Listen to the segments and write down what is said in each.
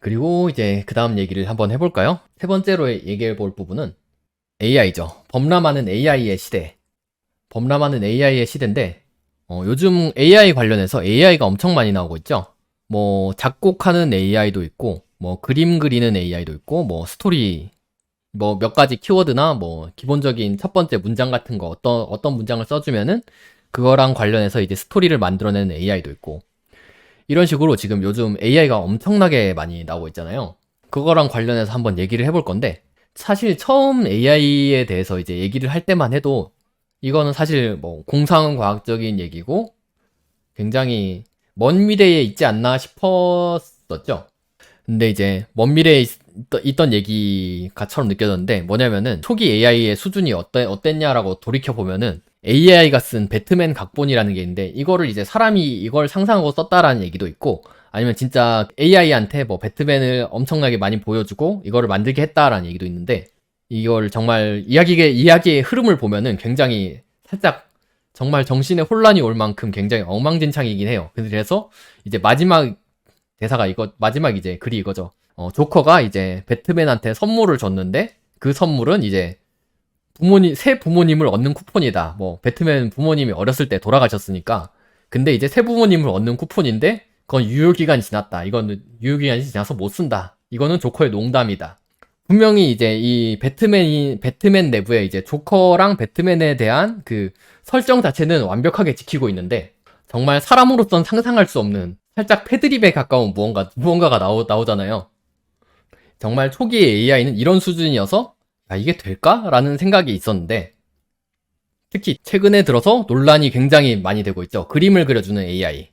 그리고 이제 그 다음 얘기를 한번 해볼까요? 세 번째로 얘기해 볼 부분은 AI죠. 범람하는 AI의 시대. 범람하는 AI의 시대인데, 요즘 AI 관련해서 AI가 엄청 많이 나오고 있죠. 뭐, 작곡하는 AI도 있고, 뭐, 그림 그리는 AI도 있고, 뭐, 스토리, 뭐, 몇 가지 키워드나, 뭐, 기본적인 첫 번째 문장 같은 거, 어떤 문장을 써주면은, 그거랑 관련해서 이제 스토리를 만들어내는 AI도 있고, 이런 식으로 지금 요즘 AI가 엄청나게 많이 나오고 있잖아요. 그거랑 관련해서 한번 얘기를 해볼 건데, 사실 처음 AI에 대해서 이제 얘기를 할 때만 해도, 이거는 사실 뭐 공상과학적인 얘기고, 굉장히 먼 미래에 있지 않나 싶었었죠. 근데 이제 먼 미래에 있던 얘기가처럼 느껴졌는데, 뭐냐면은 초기 AI의 수준이 어땠냐라고 돌이켜보면은, AI가 쓴 배트맨 각본이라는 게 있는데, 이거를 이제 사람이 이걸 상상하고 썼다라는 얘기도 있고, 아니면 진짜 AI한테 뭐 배트맨을 엄청나게 많이 보여주고 이거를 만들게 했다라는 얘기도 있는데, 이걸 정말 이야기의 흐름을 보면은 굉장히 살짝 정말 정신에 혼란이 올 만큼 굉장히 엉망진창이긴 해요. 그래서 이제 마지막 이제 글이 이거죠. 조커가 이제 배트맨한테 선물을 줬는데, 그 선물은 이제 새 부모님을 얻는 쿠폰이다. 뭐, 배트맨 부모님이 어렸을 때 돌아가셨으니까. 근데 이제 새 부모님을 얻는 쿠폰인데, 그건 유효기간이 지났다. 이건 유효기간이 지나서 못 쓴다. 이거는 조커의 농담이다. 분명히 이제 이 배트맨 내부에 이제 조커랑 배트맨에 대한 그 설정 자체는 완벽하게 지키고 있는데, 정말 사람으로선 상상할 수 없는 살짝 패드립에 가까운 무언가가 나오잖아요. 정말 초기의 AI는 이런 수준이어서, 아, 이게 될까? 라는 생각이 있었는데, 특히 최근에 들어서 논란이 굉장히 많이 되고 있죠. 그림을 그려주는 AI.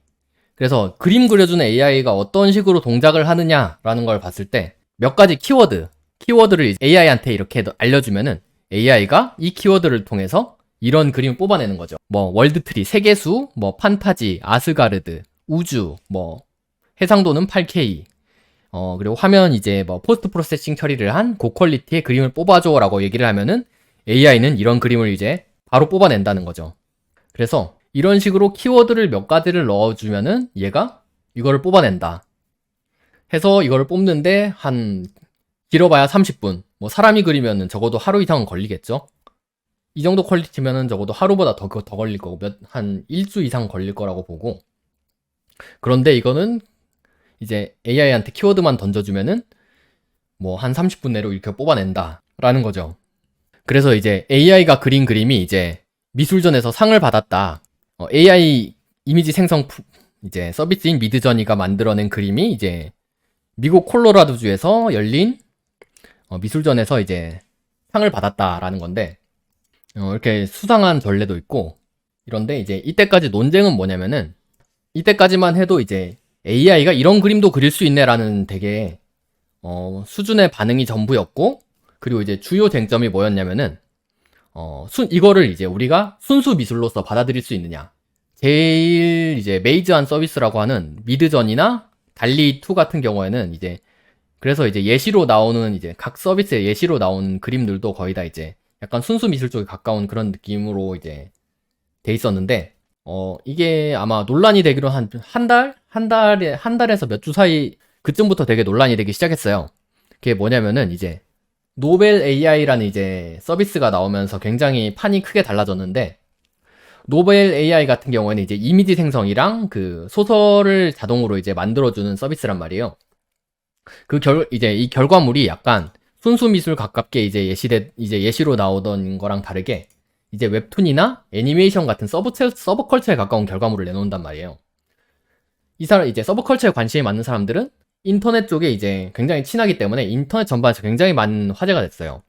그래서 그림 그려주는 AI가 어떤 식으로 동작을 하느냐라는 걸 봤을 때, 몇 가지 키워드를 AI한테 이렇게 알려주면은 AI가 이 키워드를 통해서 이런 그림을 뽑아내는 거죠. 뭐 월드트리, 세계수, 뭐 판타지, 아스가르드, 우주, 뭐 해상도는 8K, 그리고 화면 이제 뭐 포스트 프로세싱 처리를 한 고퀄리티의 그림을 뽑아줘라고 얘기를 하면은 AI는 이런 그림을 이제 바로 뽑아낸다는 거죠. 그래서 이런 식으로 키워드를 몇 가지를 넣어주면은 얘가 이거를 뽑아낸다. 해서 이거를 뽑는데 한 길어봐야 30분. 뭐 사람이 그리면은 적어도 하루 이상은 걸리겠죠. 이 정도 퀄리티면은 적어도 하루보다 더 걸릴 거고 한 일주 이상 걸릴 거라고 보고. 그런데 이거는 이제 AI한테 키워드만 던져주면은 뭐 한 30분 내로 이렇게 뽑아낸다 라는 거죠. 그래서 이제 AI가 그린 그림이 이제 미술전에서 상을 받았다. AI 이미지 생성 이제 서비스인 미드저니가 만들어낸 그림이 이제 미국 콜로라도주에서 열린 미술전에서 이제 상을 받았다라는 건데, 이렇게 수상한 전례도 있고, 이런데 이제 이때까지 논쟁은 뭐냐면은, 이때까지만 해도 이제 AI가 이런 그림도 그릴 수 있네라는 되게 수준의 반응이 전부였고, 그리고 이제 주요 쟁점이 뭐였냐면은, 이거를 이제 우리가 순수 미술로서 받아들일 수 있느냐. 제일 이제 메이저한 서비스라고 하는 미드전이나 달리2 같은 경우에는 이제, 그래서 이제 예시로 나오는 이제 각 서비스의 예시로 나온 그림들도 거의 다 이제 약간 순수 미술 쪽에 가까운 그런 느낌으로 이제 돼 있었는데, 이게 아마 논란이 되기로 한 달에서 몇 주 사이 그쯤부터 되게 논란이 되기 시작했어요. 그게 뭐냐면은 이제 노벨 AI라는 이제 서비스가 나오면서 굉장히 판이 크게 달라졌는데, 노벨 AI 같은 경우에는 이제 이미지 생성이랑 그 소설을 자동으로 이제 만들어주는 서비스란 말이에요. 이제 이 결과물이 약간 순수 미술 가깝게 이제 예시로 나오던 거랑 다르게 이제 웹툰이나 애니메이션 같은 서브컬처에 가까운 결과물을 내놓는단 말이에요. 이제 서브컬처에 관심이 많은 사람들은 인터넷 쪽에 이제 굉장히 친하기 때문에 인터넷 전반에서 굉장히 많은 화제가 됐어요.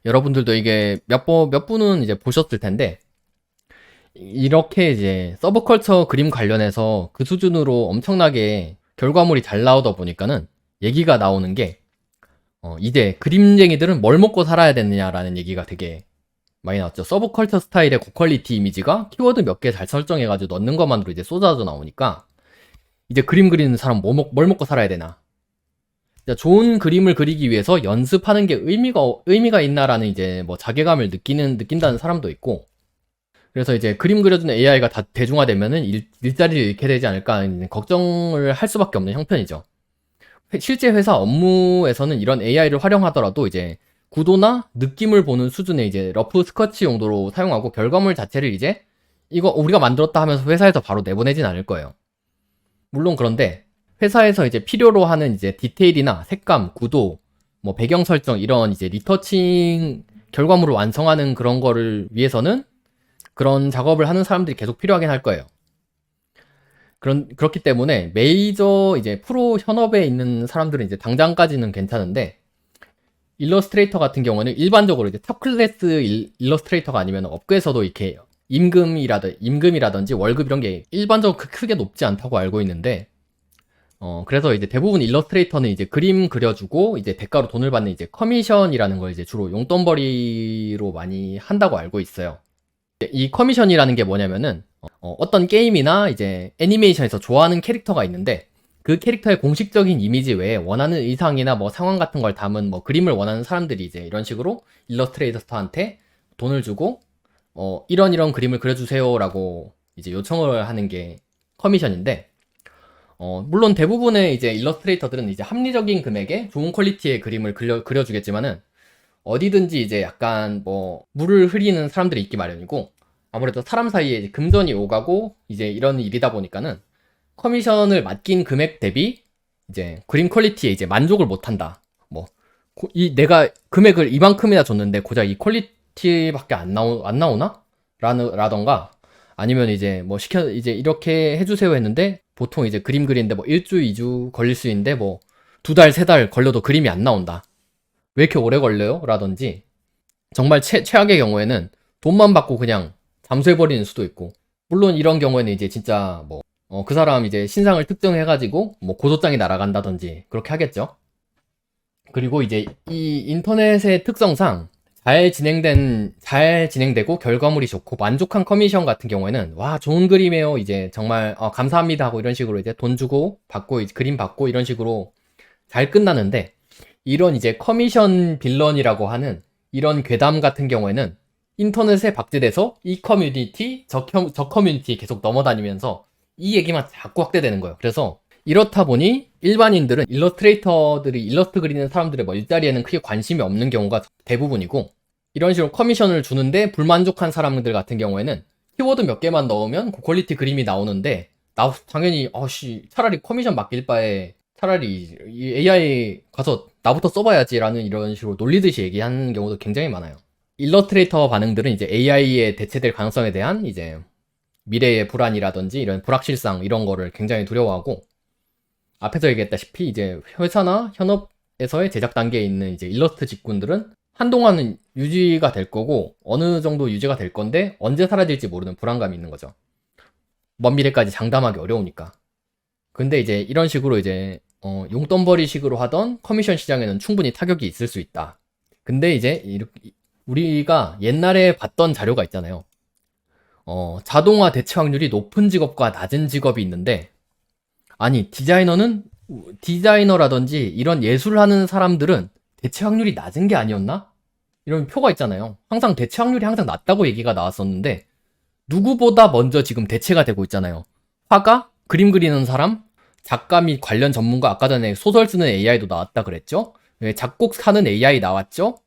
여러분들도 이게 몇 분은 이제 보셨을 텐데, 이렇게 이제 서브컬처 그림 관련해서 그 수준으로 엄청나게 결과물이 잘 나오다 보니까는 얘기가 나오는 게, 이제 그림쟁이들은 뭘 먹고 살아야 되느냐라는 얘기가 되게 많이 나왔죠. 서브컬처 스타일의 고퀄리티 이미지가 키워드 몇 개 잘 설정해가지고 넣는 것만으로 이제 쏟아져 나오니까, 이제 그림 그리는 사람 뭘 먹고 살아야 되나. 좋은 그림을 그리기 위해서 연습하는 게 의미가 있나라는 이제 뭐 자괴감을 느낀다는 사람도 있고, 그래서 이제 그림 그려주는 AI가 다 대중화되면은 일자리를 잃게 되지 않을까 걱정을 할 수밖에 없는 형편이죠. 실제 회사 업무에서는 이런 AI를 활용하더라도 이제 구도나 느낌을 보는 수준의 이제 러프 스커치 용도로 사용하고 결과물 자체를 이제 이거 우리가 만들었다 하면서 회사에서 바로 내보내진 않을 거예요. 물론 그런데 회사에서 이제 필요로 하는 이제 디테일이나 색감, 구도, 뭐 배경 설정 이런 이제 리터칭 결과물을 완성하는 그런 거를 위해서는 그런 작업을 하는 사람들이 계속 필요하긴 할 거예요. 그렇기 때문에 메이저 이제 프로 현업에 있는 사람들은 이제 당장까지는 괜찮은데 일러스트레이터 같은 경우는 일반적으로 이제 탑 클래스 일러스트레이터가 아니면 업계에서도 이렇게 임금이라든지 월급 이런 게 일반적으로 크게 높지 않다고 알고 있는데 그래서 이제 대부분 일러스트레이터는 이제 그림 그려주고 이제 대가로 돈을 받는 이제 커미션이라는 걸 이제 주로 용돈벌이로 많이 한다고 알고 있어요. 이 커미션이라는 게 뭐냐면은 어떤 게임이나 이제 애니메이션에서 좋아하는 캐릭터가 있는데 그 캐릭터의 공식적인 이미지 외에 원하는 의상이나 뭐 상황 같은 걸 담은 뭐 그림을 원하는 사람들이 이제 이런 식으로 일러스트레이터한테 돈을 주고 이런 그림을 그려주세요라고 이제 요청을 하는 게 커미션인데 물론 대부분의 이제 일러스트레이터들은 이제 합리적인 금액에 좋은 퀄리티의 그림을 그려주겠지만은 어디든지 이제 약간 뭐 물을 흐리는 사람들이 있기 마련이고 아무래도 사람 사이에 이제 금전이 오가고 이제 이런 일이다 보니까는 커미션을 맡긴 금액 대비 이제 그림 퀄리티에 이제 만족을 못 한다. 뭐 내가 금액을 이만큼이나 줬는데 고작 이 퀄리티밖에 안 나오나? 라던가 아니면 이제 뭐 이제 이렇게 해주세요 했는데 보통 이제 그림 그리는데 뭐 1주, 2주 걸릴 수 있는데 뭐 2달, 3달 걸려도 그림이 안 나온다. 왜 이렇게 오래 걸려요? 라든지 정말 최악의 경우에는 돈만 받고 그냥 잠수해버리는 수도 있고 물론 이런 경우에는 이제 진짜 뭐 그 사람 이제 신상을 특정해가지고 뭐 고소장이 날아간다든지 그렇게 하겠죠. 그리고 이제 이 인터넷의 특성상 잘 진행되고 결과물이 좋고 만족한 커미션 같은 경우에는 와 좋은 그림이에요 이제 정말 감사합니다 하고 이런 식으로 이제 돈 주고 받고 이제 그림 받고 이런 식으로 잘 끝나는데 이런 이제 커미션 빌런이라고 하는 이런 괴담 같은 경우에는 인터넷에 박제돼서 이 커뮤니티 저 커뮤니티 계속 넘어다니면서 이 얘기만 자꾸 확대되는 거예요. 그래서 이렇다 보니 일반인들은 일러스트레이터들이 일러스트 그리는 사람들의 뭐 일자리에는 크게 관심이 없는 경우가 대부분이고 이런 식으로 커미션을 주는데 불만족한 사람들 같은 경우에는 키워드 몇 개만 넣으면 고퀄리티 그림이 나오는데 당연히 차라리 커미션 맡길 바에 차라리 이 AI 가서 나부터 써봐야지 라는 이런 식으로 놀리듯이 얘기하는 경우도 굉장히 많아요. 일러스트레이터 반응들은 이제 AI에 대체될 가능성에 대한 이제 미래의 불안이라든지 이런 불확실성 이런 거를 굉장히 두려워하고 앞에서 얘기했다시피 이제 회사나 현업에서의 제작 단계에 있는 이제 일러스트 직군들은 한동안은 유지가 될 거고 어느 정도 유지가 될 건데 언제 사라질지 모르는 불안감이 있는 거죠. 먼 미래까지 장담하기 어려우니까. 근데 이제 이런 식으로 이제 용돈벌이 식으로 하던 커미션 시장에는 충분히 타격이 있을 수 있다. 근데 이제 우리가 옛날에 봤던 자료가 있잖아요. 자동화 대체 확률이 높은 직업과 낮은 직업이 있는데 아니 디자이너라든지 이런 예술하는 사람들은 대체 확률이 낮은 게 아니었나? 이런 표가 있잖아요. 항상 대체 확률이 항상 낮다고 얘기가 나왔었는데 누구보다 먼저 지금 대체가 되고 있잖아요. 화가, 그림 그리는 사람, 작가 및 관련 전문가 아까 전에 소설 쓰는 AI도 나왔다 그랬죠? 작곡하는 AI 나왔죠?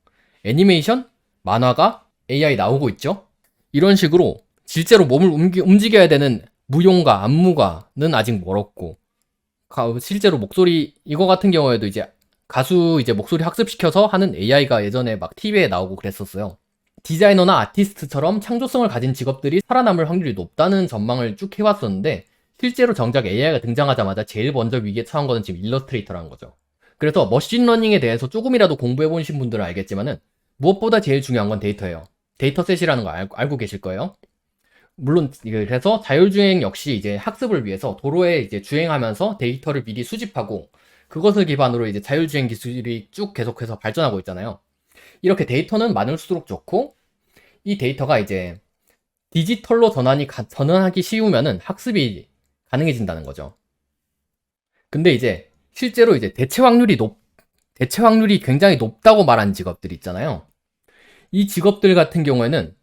애니메이션, 만화가 AI 나오고 있죠? 이런 식으로 실제로 몸을 움직여야 되는 무용가, 안무가는 아직 멀었고 실제로 목소리 이거 같은 경우에도 이제 가수 이제 목소리 학습시켜서 하는 AI가 예전에 막 TV에 나오고 그랬었어요. 디자이너나 아티스트처럼 창조성을 가진 직업들이 살아남을 확률이 높다는 전망을 쭉 해왔었는데 실제로 정작 AI가 등장하자마자 제일 먼저 위기에 처한 거는 지금 일러스트레이터라는 거죠. 그래서 머신러닝에 대해서 조금이라도 공부해보신 분들은 알겠지만은 무엇보다 제일 중요한 건 데이터예요. 데이터셋이라는 거 알고 계실 거예요. 물론 그래서 자율주행 역시 이제 학습을 위해서 도로에 이제 주행하면서 데이터를 미리 수집하고 그것을 기반으로 이제 자율주행 기술이 쭉 계속해서 발전하고 있잖아요. 이렇게 데이터는 많을수록 좋고 이 데이터가 이제 디지털로 전환하기 쉬우면은 학습이 가능해진다는 거죠. 근데 이제 실제로 이제 대체 확률이 굉장히 높다고 말한 직업들이 있잖아요. 이 직업들 같은 경우에는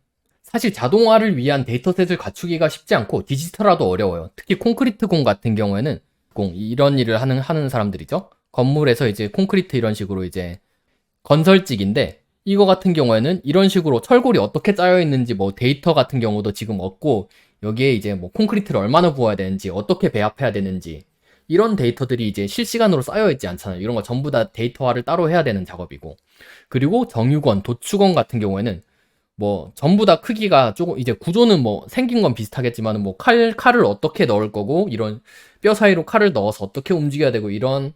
사실 자동화를 위한 데이터셋을 갖추기가 쉽지 않고 디지털화도 어려워요. 특히 콘크리트 공 같은 경우에는 이런 일을 하는 사람들이죠. 건물에서 이제 콘크리트 이런 식으로 이제 건설직인데, 이거 같은 경우에는 이런 식으로 철골이 어떻게 짜여 있는지 뭐 데이터 같은 경우도 지금 없고, 여기에 이제 뭐 콘크리트를 얼마나 부어야 되는지, 어떻게 배합해야 되는지, 이런 데이터들이 이제 실시간으로 쌓여 있지 않잖아요. 이런 거 전부 다 데이터화를 따로 해야 되는 작업이고. 그리고 정유건, 도축원 같은 경우에는 뭐 전부 다 크기가 조금, 이제 구조는 뭐 생긴 건 비슷하겠지만 뭐 칼을 어떻게 넣을 거고, 이런 뼈 사이로 칼을 넣어서 어떻게 움직여야 되고, 이런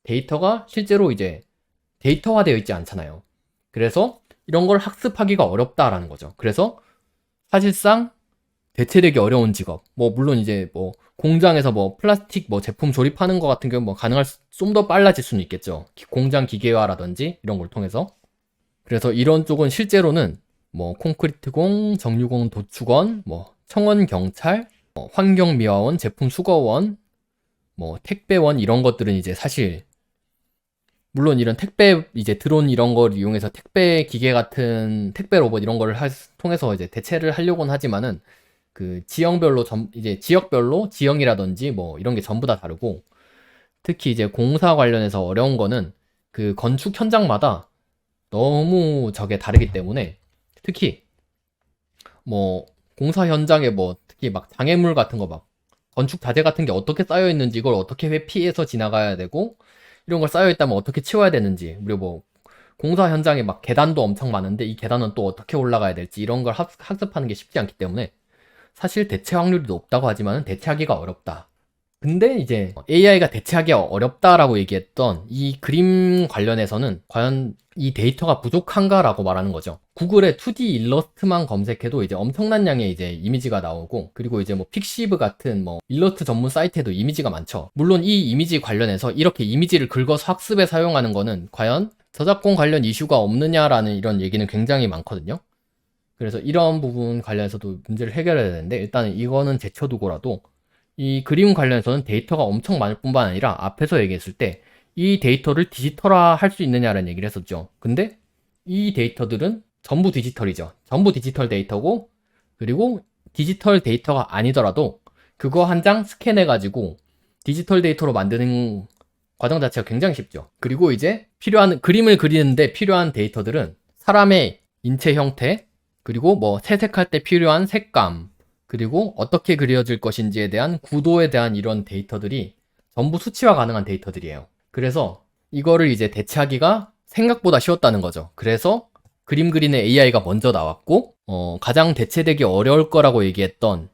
데이터가 실제로 이제 데이터화되어 있지 않잖아요. 그래서 이런 걸 학습하기가 어렵다라는 거죠. 그래서 사실상 대체되기 어려운 직업. 뭐 물론 이제 뭐 공장에서 뭐 플라스틱 뭐 제품 조립하는 것 같은 경우 뭐 가능할 좀 더 빨라질 수는 있겠죠. 공장 기계화라든지 이런 걸 통해서. 그래서 이런 쪽은 실제로는 뭐 콘크리트공, 정유공, 도축원, 뭐 청원 경찰, 뭐 환경미화원, 제품 수거원, 뭐 택배원, 이런 것들은 이제 사실 물론 이런 택배 이제 드론 이런 걸 이용해서 택배 기계 같은 택배 로봇 이런 거를 통해서 이제 대체를 하려고는 하지만은, 그 지형별로 이제 지역별로 지형이라든지 뭐 이런 게 전부 다 다르고, 특히 이제 공사 관련해서 어려운 거는 그 건축 현장마다 너무 저게 다르기 때문에, 특히 뭐 공사 현장에 뭐 특히 막 장애물 같은 거, 막 건축 자재 같은 게 어떻게 쌓여 있는지, 이걸 어떻게 회피해서 지나가야 되고, 이런 걸 쌓여 있다면 어떻게 치워야 되는지, 그리고 뭐 공사 현장에 막 계단도 엄청 많은데 이 계단은 또 어떻게 올라가야 될지, 이런 걸 학습하는 게 쉽지 않기 때문에 사실 대체 확률이 높다고 하지만 대체하기가 어렵다. 근데 이제 AI가 대체하기 어렵다라고 얘기했던 이 그림 관련해서는 과연 이 데이터가 부족한가라고 말하는 거죠. 구글에 2D 일러스트만 검색해도 이제 엄청난 양의 이제 이미지가 나오고, 그리고 이제 뭐 픽시브 같은 뭐 일러스트 전문 사이트에도 이미지가 많죠. 물론 이 이미지 관련해서 이렇게 이미지를 긁어서 학습에 사용하는 거는 과연 저작권 관련 이슈가 없느냐라는 이런 얘기는 굉장히 많거든요. 그래서 이런 부분 관련해서도 문제를 해결해야 되는데, 일단은 이거는 제쳐두고라도 이 그림 관련해서는 데이터가 엄청 많을 뿐만 아니라, 앞에서 얘기했을 때 이 데이터를 디지털화 할 수 있느냐라는 얘기를 했었죠. 근데 이 데이터들은 전부 디지털이죠. 전부 디지털 데이터고, 그리고 디지털 데이터가 아니더라도 그거 한 장 스캔해가지고 디지털 데이터로 만드는 과정 자체가 굉장히 쉽죠. 그리고 이제 필요한 그림을 그리는데 필요한 데이터들은 사람의 인체 형태, 그리고 뭐 채색할 때 필요한 색감, 그리고 어떻게 그려질 것인지에 대한 구도에 대한 이런 데이터들이 전부 수치화 가능한 데이터들이에요. 그래서 이거를 이제 대체하기가 생각보다 쉬웠다는 거죠. 그래서 그림 그리는 AI가 먼저 나왔고, 가장 대체되기 어려울 거라고 얘기했던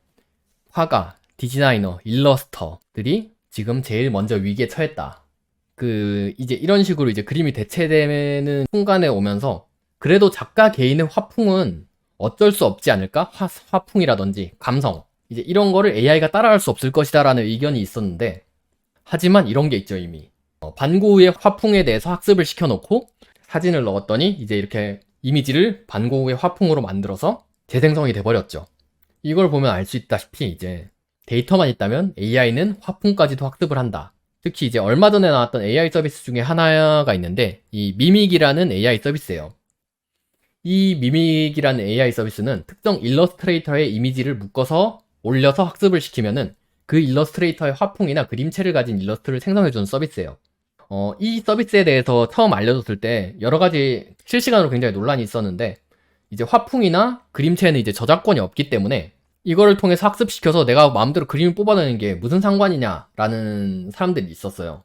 화가, 디자이너, 일러스터들이 지금 제일 먼저 위기에 처했다. 이제 이런 식으로 이제 그림이 대체되는 순간에 오면서, 그래도 작가 개인의 화풍은 어쩔 수 없지 않을까? 화풍이라든지 감성, 이제 이런 거를 AI가 따라할 수 없을 것이다 라는 의견이 있었는데, 하지만 이런 게 있죠. 이미 반고우의 화풍에 대해서 학습을 시켜놓고 사진을 넣었더니 이제 이렇게 이미지를 반고우의 화풍으로 만들어서 재생성이 돼버렸죠. 이걸 보면 알 수 있다시피 이제 데이터만 있다면 AI는 화풍까지도 학습을 한다. 특히 이제 얼마 전에 나왔던 AI 서비스 중에 하나가 있는데, 이 미믹이라는 AI 서비스예요. 이 미믹이라는 AI 서비스는 특정 일러스트레이터의 이미지를 묶어서 올려서 학습을 시키면은 그 일러스트레이터의 화풍이나 그림체를 가진 일러스트를 생성해주는 서비스예요. 이 서비스에 대해서 처음 알려줬을 때 여러 가지 실시간으로 굉장히 논란이 있었는데, 이제 화풍이나 그림체는 이제 저작권이 없기 때문에 이거를 통해서 학습시켜서 내가 마음대로 그림을 뽑아내는 게 무슨 상관이냐라는 사람들이 있었어요.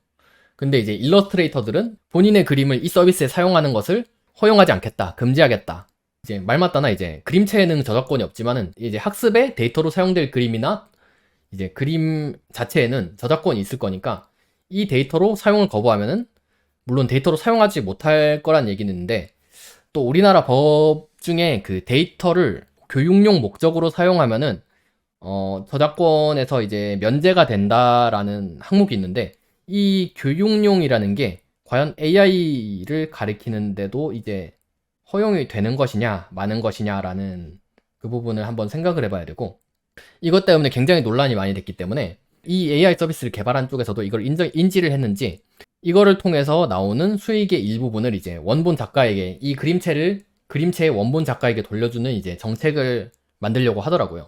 근데 이제 일러스트레이터들은 본인의 그림을 이 서비스에 사용하는 것을 허용하지 않겠다, 금지하겠다. 이제 말 맞다나 이제 그림체에는 저작권이 없지만은 이제 학습에 데이터로 사용될 그림이나 이제 그림 자체에는 저작권이 있을 거니까 이 데이터로 사용을 거부하면은, 물론 데이터로 사용하지 못할 거란 얘기는 있는데, 또 우리나라 법 중에 그 데이터를 교육용 목적으로 사용하면은 저작권에서 이제 면제가 된다라는 항목이 있는데, 이 교육용이라는 게 과연 AI를 가리키는데도 이제 허용이 되는 것이냐 마는 것이냐라는 그 부분을 한번 생각을 해봐야 되고, 이것 때문에 굉장히 논란이 많이 됐기 때문에 이 AI 서비스를 개발한 쪽에서도 이걸 인지를 했는지, 이거를 통해서 나오는 수익의 일부분을 이제 원본 작가에게, 이 그림체의 원본 작가에게 돌려주는 이제 정책을 만들려고 하더라고요.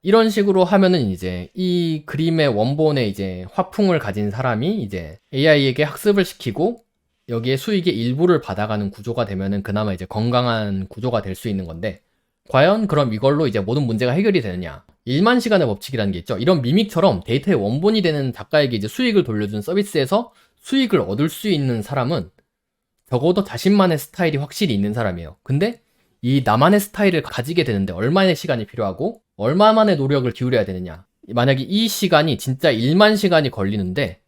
이런 식으로 하면은 이제 이 그림의 원본의 이제 화풍을 가진 사람이 이제 AI에게 학습을 시키고 여기에 수익의 일부를 받아가는 구조가 되면은 그나마 이제 건강한 구조가 될 수 있는 건데, 과연 그럼 이걸로 이제 모든 문제가 해결이 되느냐? 1만 시간의 법칙이라는 게 있죠. 이런 미믹처럼 데이터의 원본이 되는 작가에게 이제 수익을 돌려준 서비스에서 수익을 얻을 수 있는 사람은 적어도 자신만의 스타일이 확실히 있는 사람이에요. 근데 이 나만의 스타일을 가지게 되는데 얼마의 시간이 필요하고 얼마만의 노력을 기울여야 되느냐. 만약에 이 시간이 진짜 1만 시간이 걸리는데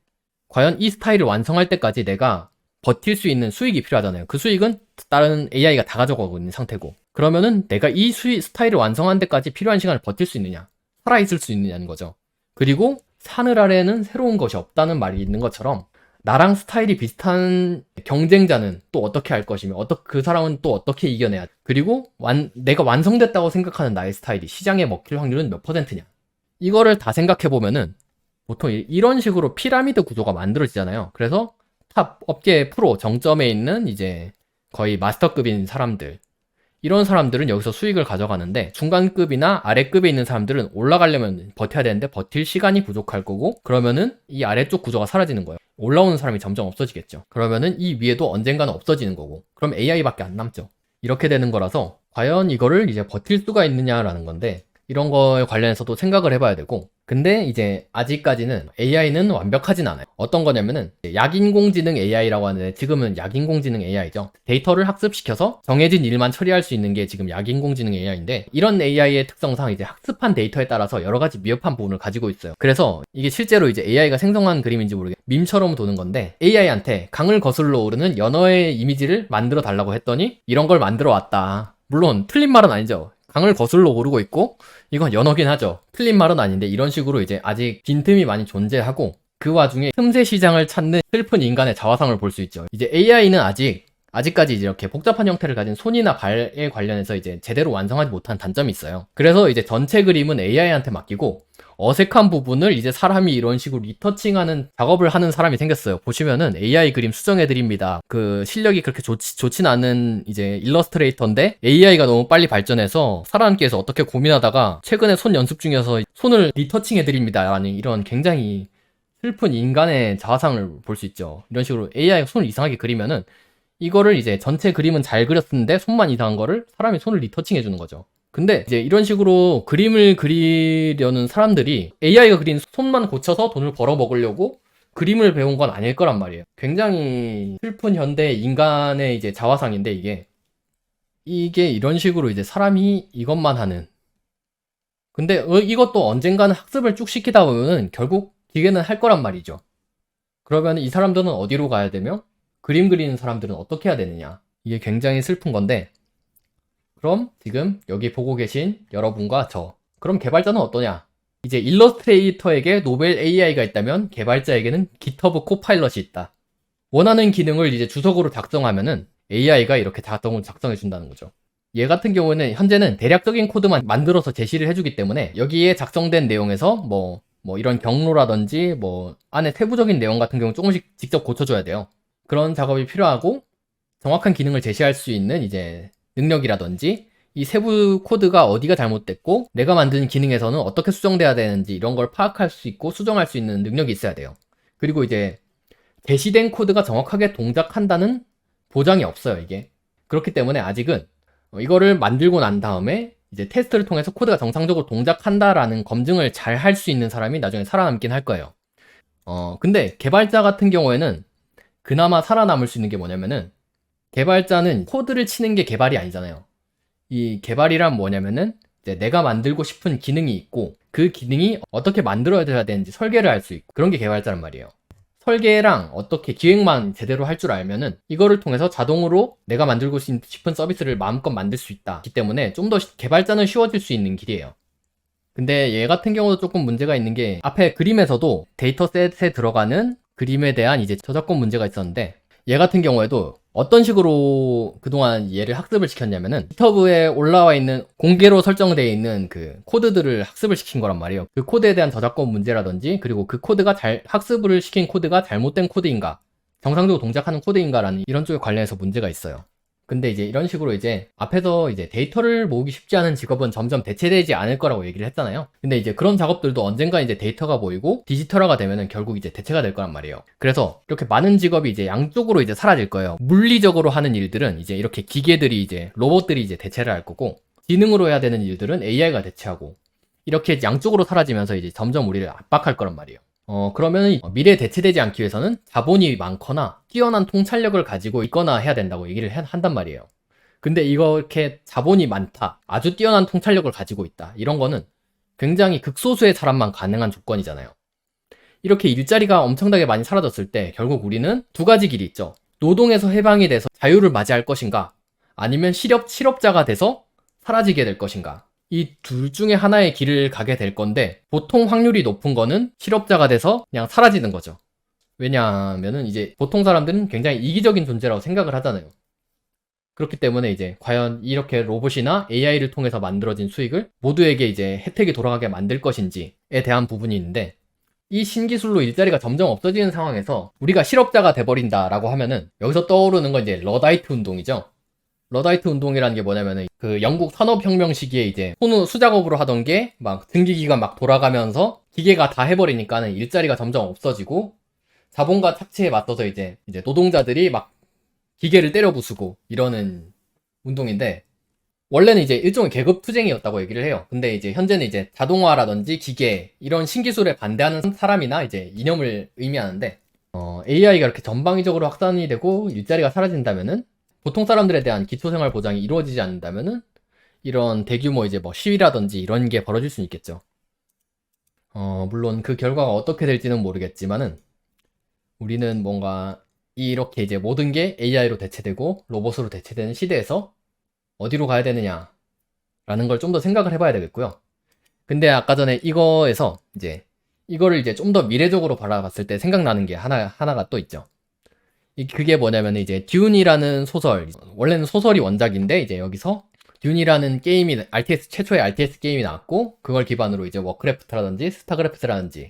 과연 이 스타일을 완성할 때까지 내가 버틸 수 있는 수익이 필요하잖아요. 그 수익은 다른 AI가 다 가져가고 있는 상태고, 그러면은 내가 이 스타일을 완성하는 데까지 필요한 시간을 버틸 수 있느냐, 살아있을 수 있느냐는 거죠. 그리고 하늘 아래에는 새로운 것이 없다는 말이 있는 것처럼 나랑 스타일이 비슷한 경쟁자는 또 어떻게 할 것이며 그 사람은 또 어떻게 이겨내야 돼. 그리고 내가 완성됐다고 생각하는 나의 스타일이 시장에 먹힐 확률은 몇 %냐. 이거를 다 생각해보면은 보통 이런 식으로 피라미드 구조가 만들어지잖아요. 그래서 탑 업계 프로 정점에 있는 이제 거의 마스터급인 사람들, 이런 사람들은 여기서 수익을 가져가는데 중간급이나 아래급에 있는 사람들은 올라가려면 버텨야 되는데 버틸 시간이 부족할 거고, 그러면은 이 아래쪽 구조가 사라지는 거예요. 올라오는 사람이 점점 없어지겠죠. 그러면은 이 위에도 언젠가는 없어지는 거고, 그럼 AI밖에 안 남죠. 이렇게 되는 거라서 과연 이거를 이제 버틸 수가 있느냐라는 건데, 이런 거에 관련해서도 생각을 해봐야 되고, 근데 이제 아직까지는 AI는 완벽하진 않아요. 어떤 거냐면은 약인공지능 AI라고 하는데 지금은 약인공지능 AI죠. 데이터를 학습시켜서 정해진 일만 처리할 수 있는 게 지금 약인공지능 AI인데, 이런 AI의 특성상 이제 학습한 데이터에 따라서 여러 가지 미흡한 부분을 가지고 있어요. 그래서 이게 실제로 이제 AI가 생성한 그림인지 모르겠는데 밈처럼 도는 건데, AI한테 강을 거슬러 오르는 연어의 이미지를 만들어 달라고 했더니 이런 걸 만들어 왔다. 물론 틀린 말은 아니죠. 강을 거슬러 오르고 있고 이건 연어긴 하죠. 틀린 말은 아닌데 이런 식으로 이제 아직 빈틈이 많이 존재하고, 그 와중에 틈새 시장을 찾는 슬픈 인간의 자화상을 볼 수 있죠. 이제 AI는 아직까지 이렇게 복잡한 형태를 가진 손이나 발에 관련해서 이제 제대로 완성하지 못한 단점이 있어요. 그래서 이제 전체 그림은 AI한테 맡기고 어색한 부분을 이제 사람이 이런 식으로 리터칭하는 작업을 하는 사람이 생겼어요. 보시면은 AI 그림 수정해드립니다. 그 실력이 그렇게 좋진 않은 이제 일러스트레이터인데 AI가 너무 빨리 발전해서 사람께서 어떻게 고민하다가 최근에 손 연습 중이어서 손을 리터칭해드립니다 라는 이런 굉장히 슬픈 인간의 자화상을 볼 수 있죠. 이런 식으로 AI가 손을 이상하게 그리면은 이거를 이제 전체 그림은 잘 그렸는데 손만 이상한 거를 사람이 손을 리터칭 해주는 거죠. 근데 이제 이런 식으로 그림을 그리려는 사람들이 AI가 그린 손만 고쳐서 돈을 벌어 먹으려고 그림을 배운 건 아닐 거란 말이에요. 굉장히 슬픈 현대 인간의 이제 자화상인데, 이게 이런 식으로 이제 사람이 이것만 하는. 근데 이것도 언젠가는 학습을 쭉 시키다 보면은 결국 기계는 할 거란 말이죠. 그러면 이 사람들은 어디로 가야 되며 그림 그리는 사람들은 어떻게 해야 되느냐. 이게 굉장히 슬픈 건데, 그럼 지금 여기 보고 계신 여러분과 그럼 개발자는 어떠냐? 이제 일러스트레이터에게 노벨 AI가 있다면 개발자에게는 GitHub 코파일럿이 있다. 원하는 기능을 이제 주석으로 작성하면은 AI가 이렇게 작성해 준다는 거죠. 얘 같은 경우는 현재는 대략적인 코드만 만들어서 제시를 해주기 때문에 여기에 작성된 내용에서 뭐 이런 경로라든지 안에 세부적인 내용 같은 경우 조금씩 직접 고쳐줘야 돼요. 그런 작업이 필요하고, 정확한 기능을 제시할 수 있는 이제 능력이라든지 이 세부 코드가 어디가 잘못됐고 내가 만든 기능에서는 어떻게 수정돼야 되는지 이런 걸 파악할 수 있고 수정할 수 있는 능력이 있어야 돼요. 그리고 이제 제시된 코드가 정확하게 동작한다는 보장이 없어요, 이게. 그렇기 때문에 아직은 이거를 만들고 난 다음에 이제 테스트를 통해서 코드가 정상적으로 동작한다라는 검증을 잘 할 수 있는 사람이 나중에 살아남긴 할 거예요. 근데 개발자 같은 경우에는 그나마 살아남을 수 있는 게 뭐냐면은, 개발자는 코드를 치는 게 개발이 아니잖아요. 이 개발이란 뭐냐면은 이제 내가 만들고 싶은 기능이 있고 그 기능이 어떻게 만들어야 되는지 설계를 할 수 있고, 그런 게 개발자란 말이에요. 설계랑 어떻게 기획만 제대로 할 줄 알면은 이거를 통해서 자동으로 내가 만들고 싶은 서비스를 마음껏 만들 수 있다. 그렇기 때문에 좀 더 개발자는 쉬워질 수 있는 길이에요. 근데 얘 같은 경우도 조금 문제가 있는 게, 앞에 그림에서도 데이터셋에 들어가는 그림에 대한 이제 저작권 문제가 있었는데, 얘 같은 경우에도 어떤 식으로 그동안 얘를 학습을 시켰냐면은 GitHub에 올라와 있는 공개로 설정되어 있는 그 코드들을 학습을 시킨 거란 말이에요. 그 코드에 대한 저작권 문제라든지, 그리고 그 코드가 학습을 시킨 코드가 잘못된 코드인가, 정상적으로 동작하는 코드인가라는 이런 쪽에 관련해서 문제가 있어요. 근데 이제 이런 식으로 이제 앞에서 이제 데이터를 모으기 쉽지 않은 직업은 점점 대체되지 않을 거라고 얘기를 했잖아요. 근데 이제 그런 작업들도 언젠가 이제 데이터가 모이고 디지털화가 되면은 결국 이제 대체가 될 거란 말이에요. 그래서 이렇게 많은 직업이 이제 양쪽으로 이제 사라질 거예요. 물리적으로 하는 일들은 이제 이렇게 기계들이 이제 로봇들이 이제 대체를 할 거고, 지능으로 해야 되는 일들은 AI가 대체하고, 이렇게 양쪽으로 사라지면서 이제 점점 우리를 압박할 거란 말이에요. 그러면 미래에 대체되지 않기 위해서는 자본이 많거나 뛰어난 통찰력을 가지고 있거나 해야 된다고 얘기를 한단 말이에요. 근데 이렇게 자본이 많다, 아주 뛰어난 통찰력을 가지고 있다, 이런 거는 굉장히 극소수의 사람만 가능한 조건이잖아요. 이렇게 일자리가 엄청나게 많이 사라졌을 때 결국 우리는 두 가지 길이 있죠. 노동에서 해방이 돼서 자유를 맞이할 것인가, 아니면 실업자가 돼서 사라지게 될 것인가. 이 둘 중에 하나의 길을 가게 될 건데, 보통 확률이 높은 거는 실업자가 돼서 그냥 사라지는 거죠. 왜냐하면은 이제 보통 사람들은 굉장히 이기적인 존재라고 생각을 하잖아요. 그렇기 때문에 이제 과연 이렇게 로봇이나 AI를 통해서 만들어진 수익을 모두에게 이제 혜택이 돌아가게 만들 것인지에 대한 부분이 있는데, 이 신기술로 일자리가 점점 없어지는 상황에서 우리가 실업자가 돼버린다라고 하면은 여기서 떠오르는 건 이제 러다이트 운동이죠. 러다이트 운동이라는 게 뭐냐면은 그 영국 산업혁명 시기에 이제 손으로 수작업으로 하던 게 막 증기기가 막 돌아가면서 기계가 다 해버리니까는 일자리가 점점 없어지고, 자본과 착취에 맞서서 이제 노동자들이 막 기계를 때려 부수고 이러는 운동인데, 원래는 이제 일종의 계급 투쟁이었다고 얘기를 해요. 근데 이제 현재는 이제 자동화라든지 기계 이런 신기술에 반대하는 사람이나 이제 이념을 의미하는데, AI가 이렇게 전방위적으로 확산이 되고 일자리가 사라진다면은, 보통 사람들에 대한 기초생활 보장이 이루어지지 않는다면은 이런 대규모 이제 뭐 시위라든지 이런 게 벌어질 수는 있겠죠. 물론 그 결과가 어떻게 될지는 모르겠지만은, 우리는 뭔가 이렇게 이제 모든 게 AI로 대체되고 로봇으로 대체되는 시대에서 어디로 가야 되느냐라는 걸 좀 더 생각을 해봐야 되겠고요. 근데 아까 전에 이거에서 이제 이거를 이제 좀 더 미래적으로 바라봤을 때 생각나는 게 하나가 또 있죠. 그게 뭐냐면 이제 듄이라는 소설, 원래는 소설이 원작인데 이제 여기서 듄이라는 게임이 최초의 RTS 게임이 나왔고, 그걸 기반으로 이제 워크래프트라든지 스타크래프트라든지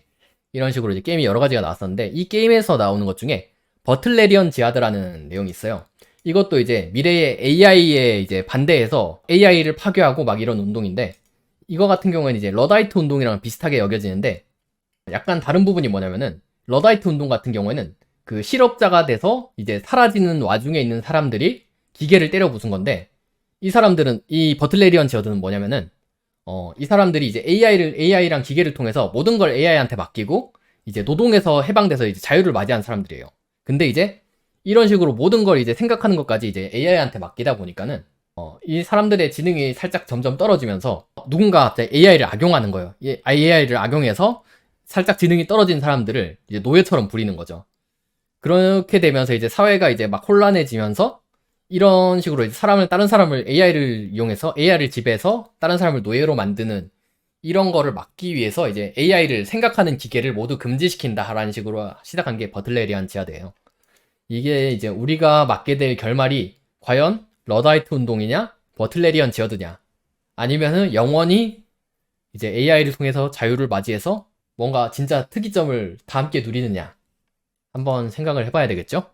이런 식으로 이제 게임이 여러 가지가 나왔었는데, 이 게임에서 나오는 것 중에 버틀레리언 지하드라는 내용이 있어요. 이것도 이제 미래의 AI에 이제 반대해서 AI를 파괴하고 막 이런 운동인데, 이거 같은 경우에는 이제 러다이트 운동이랑 비슷하게 여겨지는데, 약간 다른 부분이 뭐냐면은 러다이트 운동 같은 경우에는 그 실업자가 돼서 이제 사라지는 와중에 있는 사람들이 기계를 때려 부순 건데, 이 사람들은, 이 버틀레리언 지어드는 뭐냐면은 이 사람들이 이제 AI랑 기계를 통해서 모든 걸 AI한테 맡기고 이제 노동에서 해방돼서 이제 자유를 맞이한 사람들이에요. 근데 이제 이런 식으로 모든 걸 이제 생각하는 것까지 이제 AI한테 맡기다 보니까는 이 사람들의 지능이 살짝 점점 떨어지면서 누군가 AI를 악용하는 거예요. AI를 악용해서 살짝 지능이 떨어진 사람들을 이제 노예처럼 부리는 거죠. 그렇게 되면서 이제 사회가 이제 막 혼란해지면서, 이런 식으로 이제 다른 사람을 AI를 이용해서 AI를 지배해서 다른 사람을 노예로 만드는 이런 거를 막기 위해서 이제 AI를 생각하는 기계를 모두 금지시킨다라는 식으로 시작한 게 버틀레리안 지하드예요. 이게 이제 우리가 맞게 될 결말이 과연 러다이트 운동이냐, 버틀레리언 지하드냐, 아니면은 영원히 이제 AI를 통해서 자유를 맞이해서 뭔가 진짜 특이점을 다 함께 누리느냐, 한번 생각을 해봐야 되겠죠?